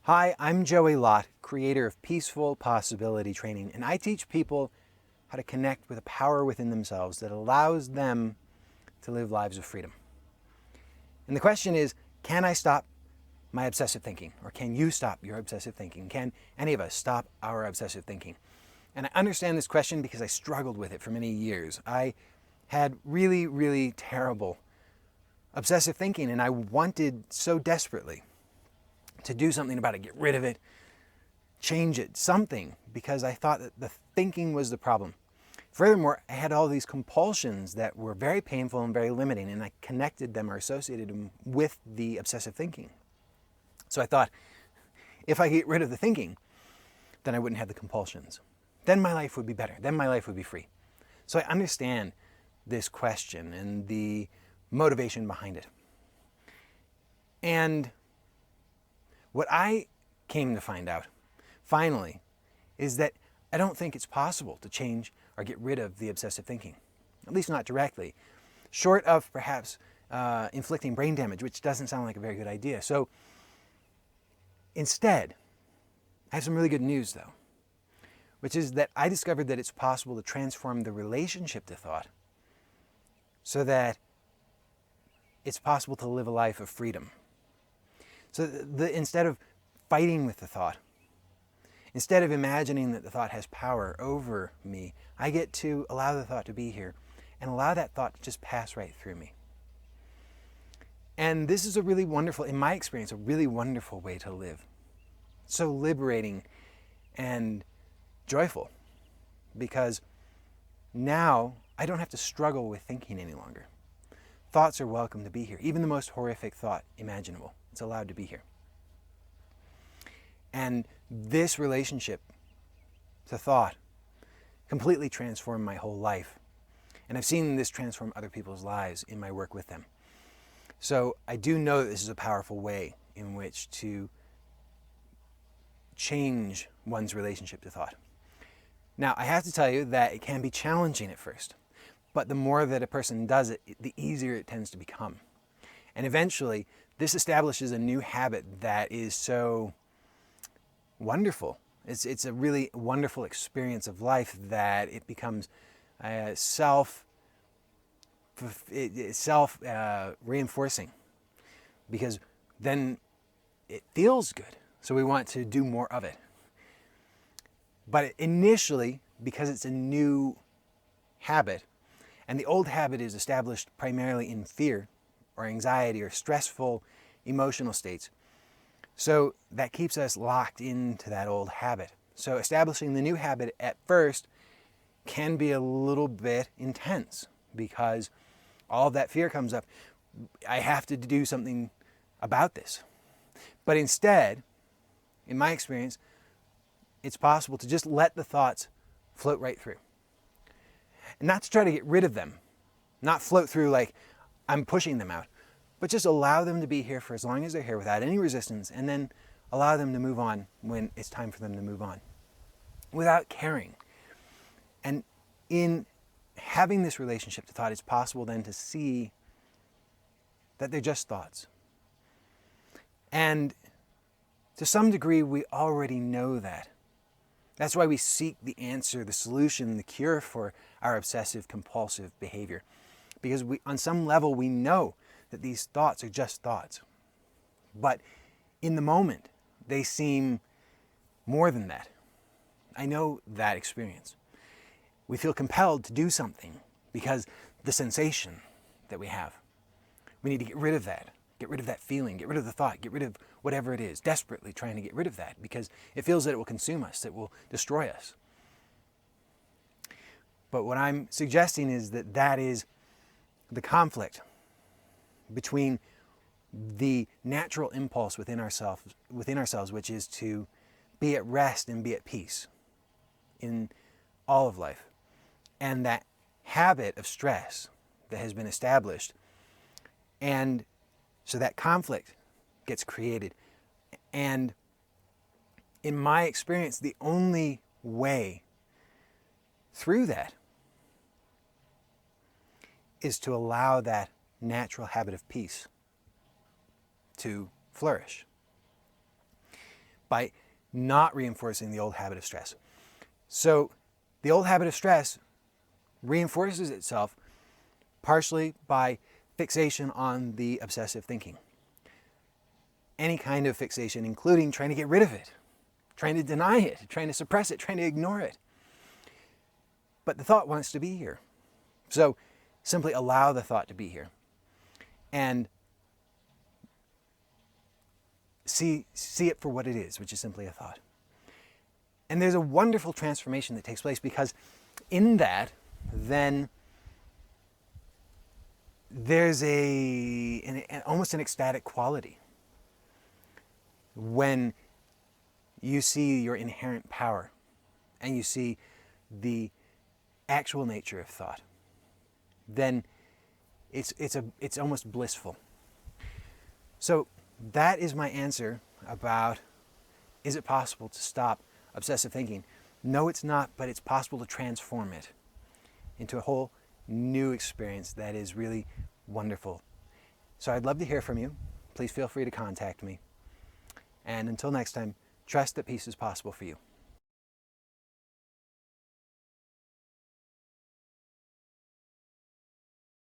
Hi, I'm Joey Lott, creator of Peaceful Possibility Training, and I teach people how to connect with a power within themselves that allows them to live lives of freedom. And the question is, can I stop my obsessive thinking? Or can you stop your obsessive thinking? Can any of us stop our obsessive thinking? And I understand this question because I struggled with it for many years. I had really terrible obsessive thinking, and I wanted so desperately to do something about it, get rid of it, change it, something, because I thought that the thinking was the problem. Furthermore, I had all these compulsions that were very painful and very limiting, and I connected them or associated them with the obsessive thinking. So I thought, if I get rid of the thinking, then I wouldn't have the compulsions. Then my life would be better. Then my life would be free. So I understand this question and the motivation behind it. And what I came to find out, finally, is that I don't think it's possible to change or get rid of the obsessive thinking, at least not directly, short of perhaps inflicting brain damage, which doesn't sound like a very good idea. So instead, I have some really good news though, which is that I discovered that it's possible to transform the relationship to thought so that it's possible to live a life of freedom. So instead of fighting with the thought, instead of imagining that the thought has power over me, I get to allow the thought to be here and allow that thought to just pass right through me. And this is a really wonderful, in my experience, a really wonderful way to live. So liberating and joyful, because now I don't have to struggle with thinking any longer. Thoughts are welcome to be here. Even the most horrific thought imaginable, it's allowed to be here. And this relationship to thought completely transformed my whole life. And I've seen this transform other people's lives in my work with them. So I do know that this is a powerful way in which to change one's relationship to thought. Now, I have to tell you that it can be challenging at first, but the more that a person does it, the easier it tends to become. And eventually, this establishes a new habit that is so wonderful. It's a really wonderful experience of life that it becomes self-reinforcing, because then it feels good. So we want to do more of it. But initially, because it's a new habit, and the old habit is established primarily in fear or anxiety or stressful emotional states, so that keeps us locked into that old habit. So establishing the new habit at first can be a little bit intense because all of that fear comes up. I have to do something about this. But instead, in my experience, it's possible to just let the thoughts float right through. And not to try to get rid of them, not float through like I'm pushing them out, but just allow them to be here for as long as they're here without any resistance, and then allow them to move on when it's time for them to move on, without caring. And in having this relationship to thought, it's possible then to see that they're just thoughts. And to some degree, we already know that. That's why we seek the answer, the solution, the cure for our obsessive-compulsive behavior. Because on some level, we know that these thoughts are just thoughts. But in the moment, they seem more than that. I know that experience. We feel compelled to do something because the sensation that we have. We need to get rid of that. Get rid of that feeling, get rid of the thought, get rid of whatever it is, desperately trying to get rid of that because it feels that it will consume us, it will destroy us. But what I'm suggesting is that that is the conflict between the natural impulse within ourselves, which is to be at rest and be at peace in all of life, and that habit of stress that has been established. And so that conflict gets created. And in my experience, the only way through that is to allow that natural habit of peace to flourish. by not reinforcing the old habit of stress. So the old habit of stress reinforces itself partially by fixation on the obsessive thinking. Any kind of fixation, including trying to get rid of it, trying to deny it, trying to suppress it, trying to ignore it. But the thought wants to be here. So simply allow the thought to be here. And see it for what it is, which is simply a thought. And there's a wonderful transformation that takes place, because in that, then there's almost an ecstatic quality when you see your inherent power and you see the actual nature of thought. Then it's almost blissful. So that is my answer about, is it possible to stop obsessive thinking? No, it's not, but it's possible to transform it into a whole new experience that is really wonderful. So I'd love to hear from you. Please feel free to contact me. And until next time, trust that peace is possible for you.